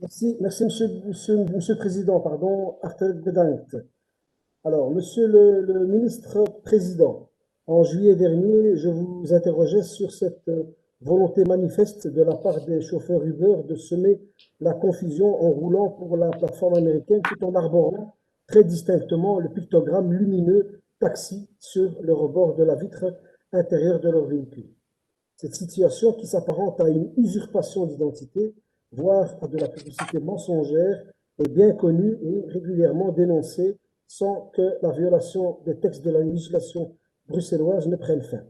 Merci, monsieur le Président, pardon, hartelijk bedankt. Alors, Monsieur le ministre président, en juillet dernier, je vous interrogeais sur cette volonté manifeste de la part des chauffeurs Uber de semer la confusion en roulant pour la plateforme américaine tout en arborant très distinctement le pictogramme lumineux taxi sur le rebord de la vitre intérieure de leur véhicule. Cette situation qui s'apparente à une usurpation d'identité, voire à de la publicité mensongère, est bien connue et régulièrement dénoncée sans que la violation des textes de la législation bruxelloise ne prenne fin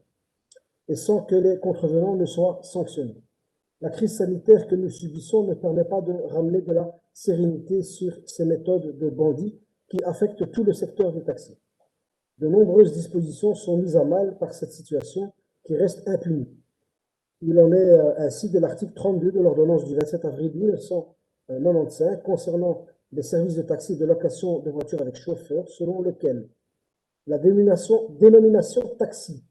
et sans que les contrevenants ne soient sanctionnés. La crise sanitaire que nous subissons ne permet pas de ramener de la sérénité sur ces méthodes de bandits qui affectent tout le secteur des taxis. De nombreuses dispositions sont mises à mal par cette situation qui reste impunie. Il en est ainsi de l'article 32 de l'ordonnance du 27 avril 1995 concernant les services de taxi et de location de voitures avec chauffeur, selon lequel la dénomination taxi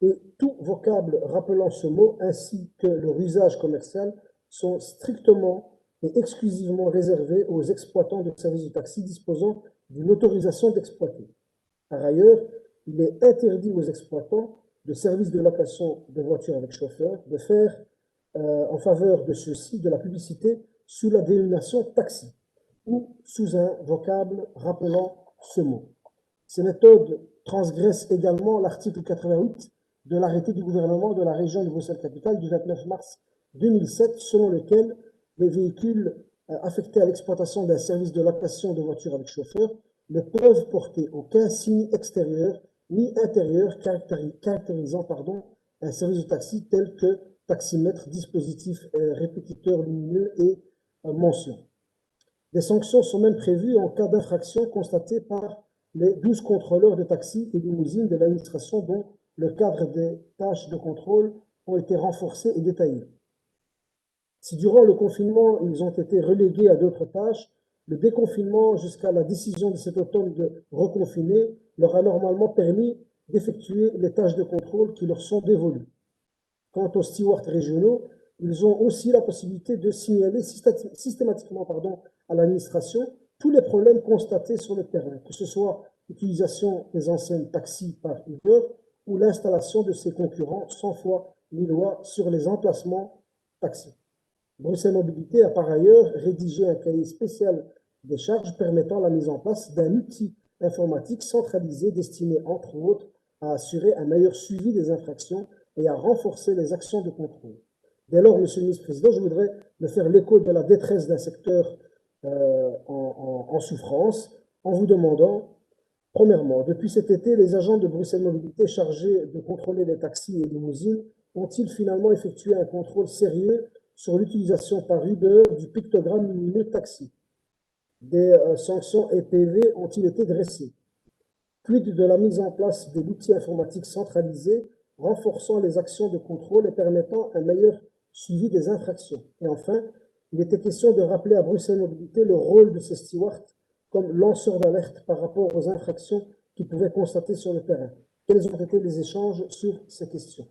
et tout vocable rappelant ce mot ainsi que leur usage commercial sont strictement et exclusivement réservés aux exploitants de services de taxi disposant d'une autorisation d'exploiter. Par ailleurs, il est interdit aux exploitants de services de location de voitures avec chauffeur de faire en faveur de ceux-ci de la publicité sous la dénomination taxi ou sous un vocable rappelant ce mot. Ces méthodes transgressent également l'article 88 de l'arrêté du gouvernement de la région de Bruxelles-Capitale du 29 mars 2007, selon lequel les véhicules affectés à l'exploitation d'un service de location de voitures avec chauffeur ne peuvent porter aucun signe extérieur ni intérieur caractérisant un service de taxi tel que taximètre, dispositif répétiteur lumineux et mention. Des sanctions sont même prévues en cas d'infraction constatée par les 12 contrôleurs de taxi et limousines de l'administration dont le cadre des tâches de contrôle ont été renforcés et détaillés. Si durant le confinement, ils ont été relégués à d'autres tâches, le déconfinement jusqu'à la décision de cet automne de reconfiner leur a normalement permis d'effectuer les tâches de contrôle qui leur sont dévolues. Quant aux stewards régionaux, ils ont aussi la possibilité de signaler systématiquement à l'administration tous les problèmes constatés sur le terrain, que ce soit l'utilisation des enseignes taxi par Uber ou l'installation de ses concurrents sans foi ni loi sur les emplacements taxi. Bruxelles Mobilité a par ailleurs rédigé un cahier spécial des charges permettant la mise en place d'un outil informatique centralisé destiné, entre autres, à assurer un meilleur suivi des infractions et à renforcer les actions de contrôle. Dès lors, Monsieur le Ministre-Président, je voudrais me faire l'écho de la détresse d'un secteur en souffrance en vous demandant, premièrement, depuis cet été, les agents de Bruxelles Mobilité chargés de contrôler les taxis et limousines ont-ils finalement effectué un contrôle sérieux sur l'utilisation par Uber du pictogramme lumineux taxi? Des sanctions et PV ont-ils été dressées? Quid de la mise en place de l'outil informatique centralisé renforçant les actions de contrôle et permettant un meilleur suivi des infractions? Et enfin, il était question de rappeler à Bruxelles Mobilité le rôle de ces stewards comme lanceurs d'alerte par rapport aux infractions qu'ils pouvaient constater sur le terrain. Quels ont été les échanges sur ces questions?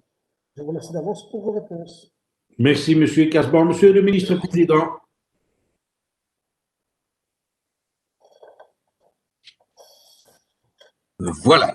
Je vous remercie d'avance pour vos réponses. Merci, M. Casbon. Monsieur le ministre-président. Voilà.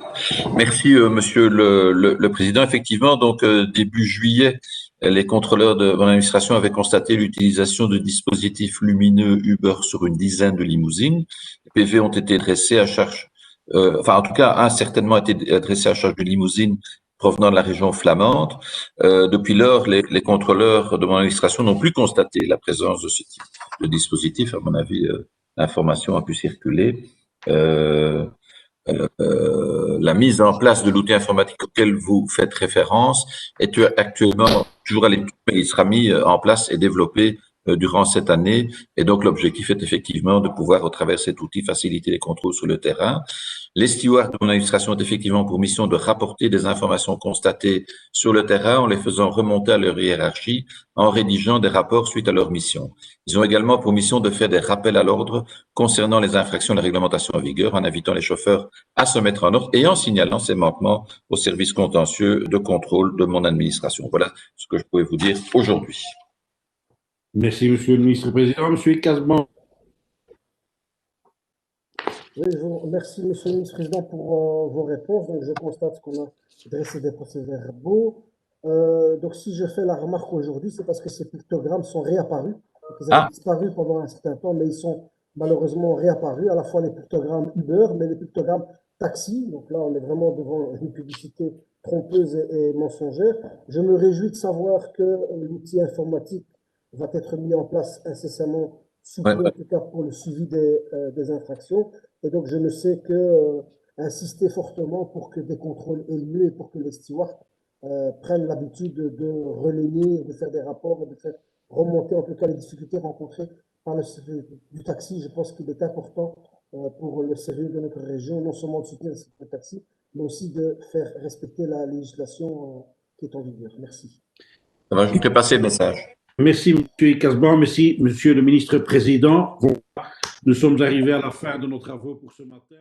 Merci, Monsieur le Président. Effectivement, donc début juillet, les contrôleurs de mon administration avaient constaté l'utilisation de dispositifs lumineux Uber sur une dizaine de limousines. Les PV ont été dressés à charge, en tout cas, un certainement été dressé à charge de limousines provenant de la région flamande. Depuis lors, les contrôleurs de mon administration n'ont plus constaté la présence de ce type de dispositif. À mon avis, l'information a pu circuler. La mise en place de l'outil informatique auquel vous faites référence est actuellement toujours à l'étude, mais il sera mis en place et développé durant cette année. Et donc, l'objectif est effectivement de pouvoir, au travers de cet outil, faciliter les contrôles sur le terrain. Les stewards de mon administration ont effectivement pour mission de rapporter des informations constatées sur le terrain en les faisant remonter à leur hiérarchie, en rédigeant des rapports suite à leur mission. Ils ont également pour mission de faire des rappels à l'ordre concernant les infractions de la réglementation en vigueur, en invitant les chauffeurs à se mettre en ordre et en signalant ces manquements au service contentieux de contrôle de mon administration. Voilà ce que je pouvais vous dire aujourd'hui. Merci, Monsieur le ministre-président. Monsieur Casban. Oui, je vous remercie, Monsieur le ministre-président, pour vos réponses. Donc, je constate qu'on a dressé des procès-verbaux. Donc, si je fais la remarque aujourd'hui, c'est parce que ces pictogrammes sont réapparus. Donc, ils avaient disparu pendant un certain temps, mais ils sont malheureusement réapparus, à la fois les pictogrammes Uber, mais les pictogrammes taxi. Donc là, on est vraiment devant une publicité trompeuse et mensongère. Je me réjouis de savoir que l'outil informatique va être mis en place incessamment sous peu, en tout cas pour le suivi des infractions. Et donc, je ne sais que insister fortement pour que des contrôles aient lieu et pour que les stewards prennent l'habitude de relayer, de faire des rapports, de faire remonter en tout cas les difficultés rencontrées par le du taxi. Je pense qu'il est important pour le sérieux de notre région, non seulement de soutenir le taxi, mais aussi de faire respecter la législation qui est en vigueur. Merci. Ça va, je fais passer le message. Merci, Monsieur Casban. Merci, Monsieur le ministre-président. Nous sommes arrivés à la fin de nos travaux pour ce matin.